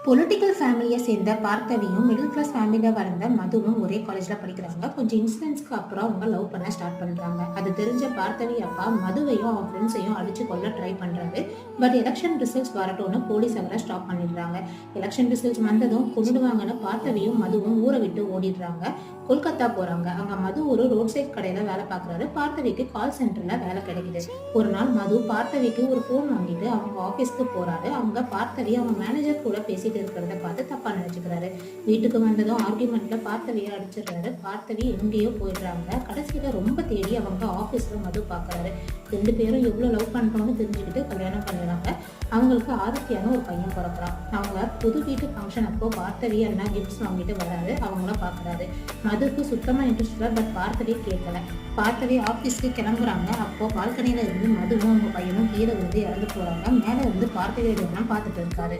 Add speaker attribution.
Speaker 1: Political ஃபேமிலியை சேர்ந்த பார்கவியும் middle class ஃபேமிலியில் வளர்ந்த மதுவும் ஒரே காலேஜில் படிக்கிறாங்க. கொஞ்சம் இன்சிடென்ட்ஸ்க்கு அப்புறம் அவங்க லவ் பண்ண ஸ்டார்ட் பண்ணுறாங்க. அது தெரிஞ்ச பார்கவி அப்பா மதுவையும் அவன் ஃப்ரெண்ட்ஸையும் அடிச்சு கொள்ள ட்ரை பண்ணுறாரு. பட் எலெக்ஷன் ரிசல்ட்ஸ் வரட்டும்னு போலீஸ் அவரை ஸ்டாப் பண்ணிடுறாங்க. எலெக்ஷன் ரிசல்ட்ஸ் வந்ததும் கொண்டுடுவாங்கன்னு பார்கவியும் மதுவும் ஊரை விட்டு ஓடிடுறாங்க. கொல்கத்தா போறாங்க. அங்க மது ஒரு ரோட் சைட் கடையில வேலை பார்க்கறாரு. பார்கவிக்கு கால் சென்டர்ல வேலை கிடைக்குது. ஒரு நாள் மது பார்கவிக்கு ஒரு போன் வாங்கிட்டு அவங்க ஆபீஸ்க்கு போறாரு. அவங்க பார்கவி அவங்க மேனேஜர் கூட பேசிட்டு இருக்கிறத பார்த்து தப்பா நினைச்சுக்கிறாரு. வீட்டுக்கு வந்ததும் ஆர்குமெண்ட்ல பார்கவியை அடிச்சிடுறாரு. பார்கவி எங்கேயோ போயிடுறாங்க. கடைசியில ரொம்ப தேடி அவங்க ஆபீஸ்ல மது பாக்குறாரு. ரெண்டு பேரும் எவ்வளவு லவ் பண்றோம்னு தெரிஞ்சுக்கிட்டு கல்யாணம் பண்ணிடுறாங்க. அவங்களுக்கு ஆதித்யான ஒரு பையன் பிறக்கிறான். அவங்க புது வீட்டு ஃபங்க்ஷன் அப்போ பார்கவி என்ன கிஃப்ட்ஸ் வாங்கிட்டு வராரு. அவங்கள பாக்குறாரு. மதுக்கு சுத்தமா இன்ட்ரெஸ்ட் இல்லை. பட் பார்கவி கேட்கல. பார்கவி ஆபீஸ்க்கு கிளம்புறாங்க. அப்போ பால்கனியில இருந்து மதுவும் அவங்க பையனும் கீழே விழுந்து இறந்து போறாங்க. மேல இருந்து பார்கவியோட பார்த்துட்டு இருக்காரு.